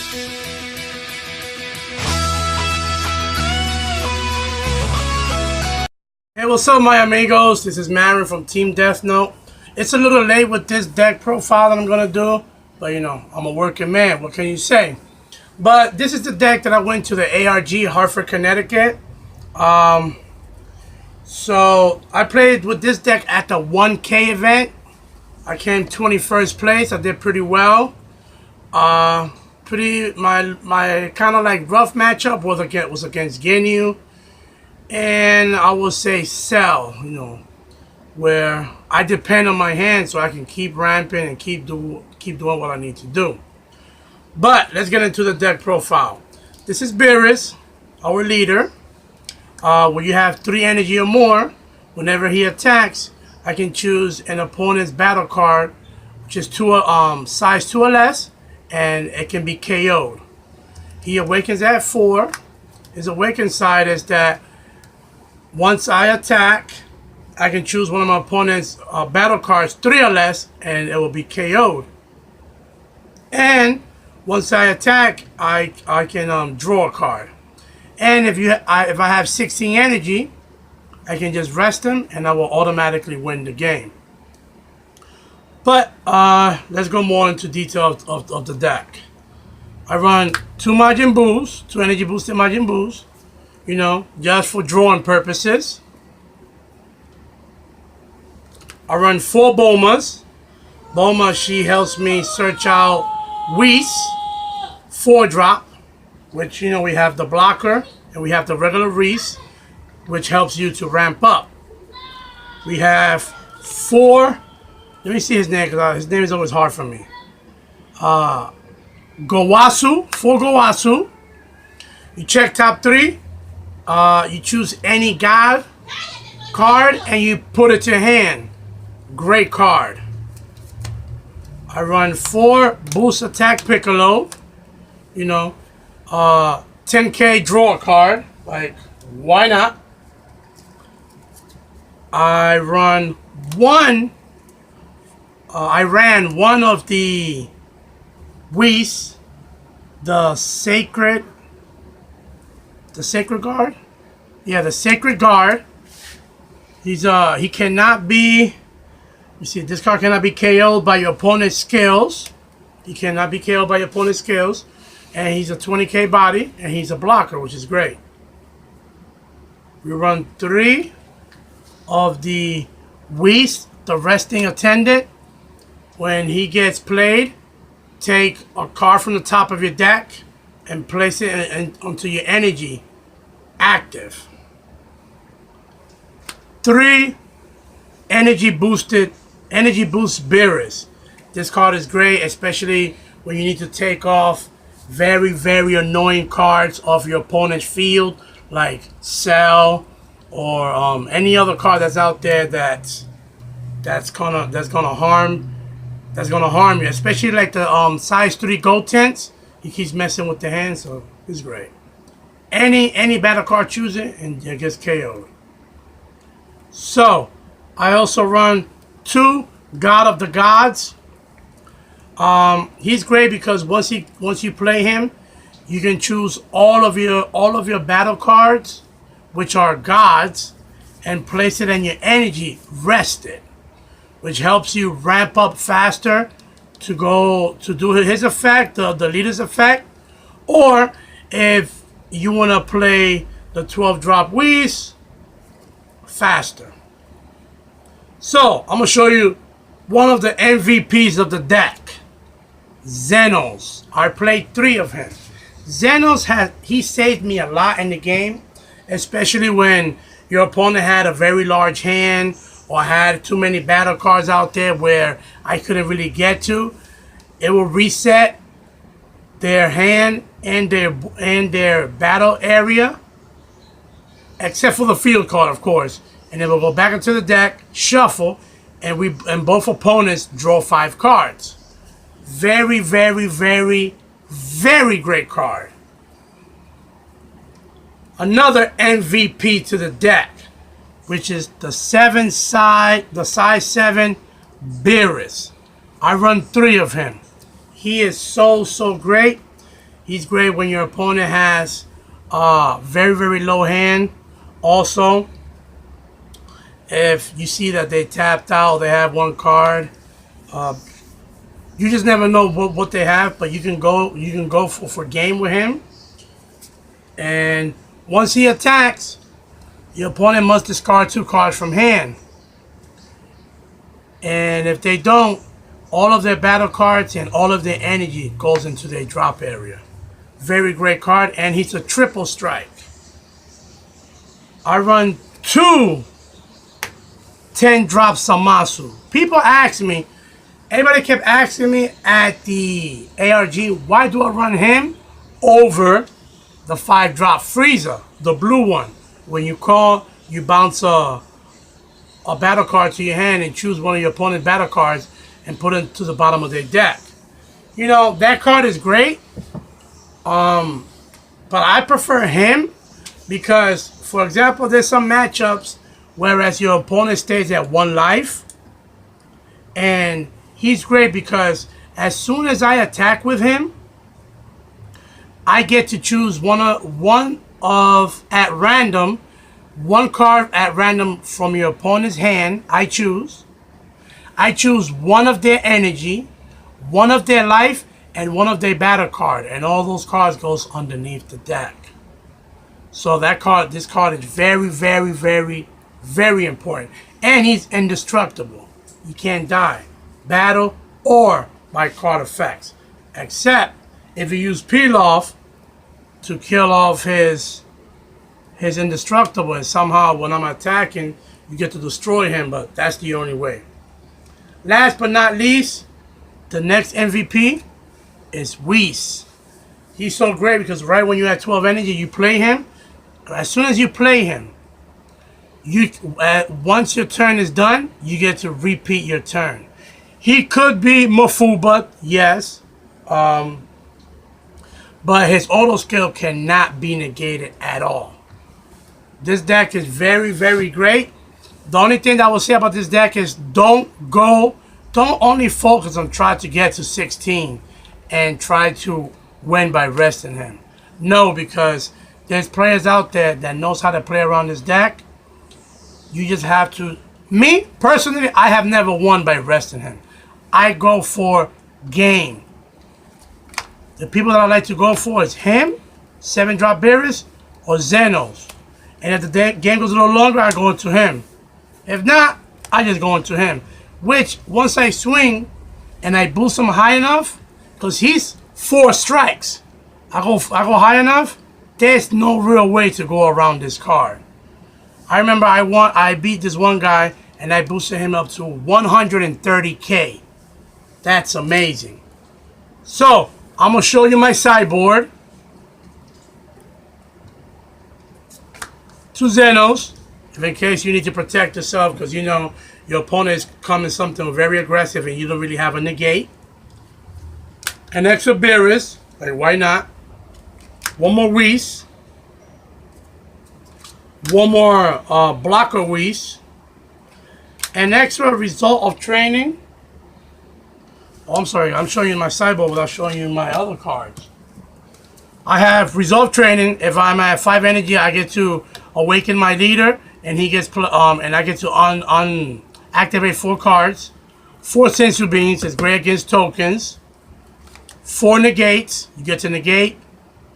Hey, what's up, my amigos? This is Marin from Team DeathNote. It's a little late with this deck profile that I'm gonna do, but you know, I'm a working man. What can you say? But this is the deck that I went to the ARG, Hartford, Connecticut. So I played with this deck at the 1K event. I came 21st place. I did pretty well. My kind of like rough matchup was against Ginyu. And I will say sell, you know, where I depend on my hand so I can keep ramping and keep doing what I need to do. But let's get into the deck profile. This is Beerus, our leader. Where you have 3 energy or more, whenever he attacks, I can choose an opponent's battle card, which is size 2 or less, and it can be KO'd. He awakens at 4. His awakened side is that once I attack, I can choose one of my opponent's battle cards, 3 or less, and it will be KO'd. And once I attack, I can draw a card. And if I have 16 energy, I can just rest him, and I will automatically win the game. But let's go more into detail of the deck. I run 2 Majin Boos, 2 energy boosted Majin Boos. You know, just for drawing purposes. I run 4 Bulmas. Bulma, she helps me search out Whis, 4-drop, which, you know, we have the blocker and we have the regular Whis, which helps you to ramp up. We have 4, let me see his name because his name is always hard for me. Gowasu, 4 Gowasu. You check top 3. You choose any god card and you put it to your hand. Great card. I run 4 boost attack Piccolo. You know, 10k draw a card. Like, why not? I ran one of the Whis, the Sacred Guard? Yeah, the Sacred Guard. He cannot be, you see, this card cannot be KO'd by your opponent's skills. He cannot be KO'd by your opponent's skills. And he's a 20k body, and he's a blocker, which is great. We run 3 of the Whis, the Resting Attendant. When he gets played, take a card from the top of your deck and place it onto your energy active. 3 energy boost Beerus. This card is great, especially when you need to take off very, very annoying cards off your opponent's field, like Cell or any other card that's out there that's gonna harm you, especially like the size 3 Gotenks. He keeps messing with the hand, so it's great. Any battle card, choose it and it gets KO'd. So I also run 2 God of the Gods. He's great because once you play him, you can choose all of your battle cards, which are gods, and place it in your energy rested, which helps you ramp up faster to do his effect, the leader's effect. Or if you want to play the 12-drop Whis faster. So I'm gonna show you one of the MVPs of the deck, Xenos. I played 3 of him. Xenos he saved me a lot in the game, especially when your opponent had a very large hand or had too many battle cards out there where I couldn't really get to. It will reset their hand and their battle area, except for the field card, of course. And then we'll go back into the deck, shuffle, and both opponents draw 5 cards. Very, very, very, very great card. Another MVP to the deck, which is the size 7 Beerus. I run 3 of him. He is so great. He's great when your opponent has very, very low hand. Also, if you see that they tapped out, they have one card. You just never know what they have, but you can go for game with him. And once he attacks, your opponent must discard 2 cards from hand. And if they don't, all of their battle cards and all of their energy goes into their drop area. Very great card, and he's a triple strike. I run 2 10-drop Samasu. People ask me, everybody kept asking me at the ARG, why do I run him over the 5-drop Frieza, the blue one? When you call, you bounce a battle card to your hand and choose one of your opponent's battle cards and put it to the bottom of their deck. You know, that card is great. But I prefer him because, for example, there's some matchups whereas your opponent stays at 1 life. And he's great because as soon as I attack with him, I get to choose one at random, 1 card at random from your opponent's hand. I choose 1 of their energy, 1 of their life, and 1 of their battle card, and all those cards goes underneath the deck. So this card is very, very, very, very important, and he's indestructible. He can't die, battle, or by card effects, except if you use peel-off to kill off his indestructible, and somehow when I'm attacking, you get to destroy him, but that's the only way. Last but not least, the next MVP is Whis. He's so great because right when you have 12 energy, you play him. As soon as you play him, once your turn is done, you get to repeat your turn. He could be Mafuba, yes, but his auto skill cannot be negated at all. This deck is very, very great. The only thing that I will say about this deck is don't only focus on trying to get to 16 and try to win by resting him. No, because there's players out there that knows how to play around this deck. You just have to. Me, personally, I have never won by resting him. I go for game. The people that I like to go for is him, 7-drop Beerus, or Xenos. And if the game goes a little longer, I go into him. If not, I just go into him. Which, once I swing and I boost him high enough, because he's 4 strikes, I go high enough, there's no real way to go around this card. I remember I beat this one guy and I boosted him up to 130k. That's amazing. So, I'm going to show you my sideboard. 2 Xenos, if in case you need to protect yourself because you know your opponent is coming something very aggressive and you don't really have a negate. An extra Beerus, like why not? 1 more Whis. 1 more blocker Whis. An extra result of training. Oh, I'm sorry, I'm showing you my sideboard without showing you my other cards. I have resolve training. If I'm at 5 energy, I get to awaken my leader, and he gets and I get to activate 4 cards. 4 sensu beans is great against tokens. 4 negates. You get to negate,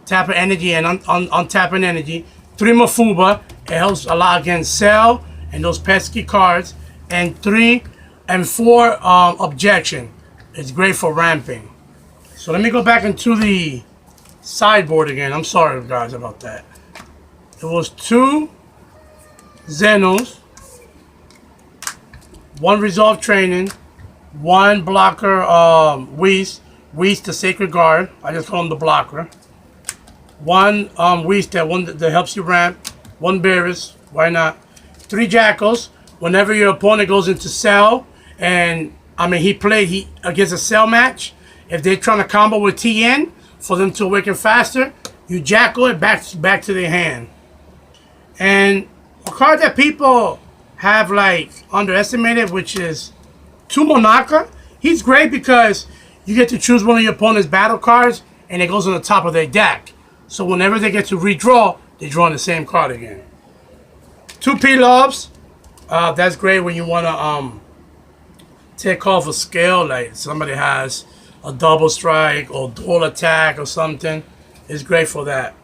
tap an energy, and untap an energy. 3 Mafuba. It helps a lot against Cell and those pesky cards. And 4 objection. It's great for ramping. So let me go back into the sideboard again. I'm sorry, guys, about that. It was 2 Xenos, 1 resolve training, 1 blocker Whis the Sacred Guard. I just call him the blocker. 1 Whis that helps you ramp. 1 Beerus, why not? 3 Jackals. Whenever your opponent goes into Cell, and I mean he against a Cell match, if they're trying to combo with TN for them to awaken faster, you Jackal it back to their hand. And a card that people have like underestimated, which is 2 Monaka. He's great because you get to choose one of your opponent's battle cards and it goes on the top of their deck. So whenever they get to redraw, they draw on the same card again. 2 P-Lobs. That's great when you want to take off a skill, like somebody has a double strike or dual attack or something. It's great for that.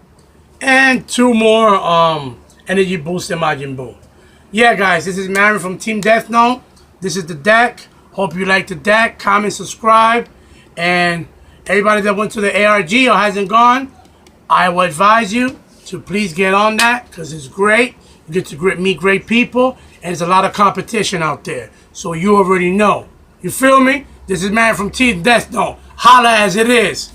And 2 more energy boost in Majin Buu. Yeah, guys, this is Marion from Team DeathNote. This is the deck. Hope you like the deck. Comment, subscribe. And everybody that went to the ARG or hasn't gone, I will advise you to please get on that because it's great. You get to meet great people, and there's a lot of competition out there. So you already know. You feel me? This is Marion from Team DeathNote. Holla as it is.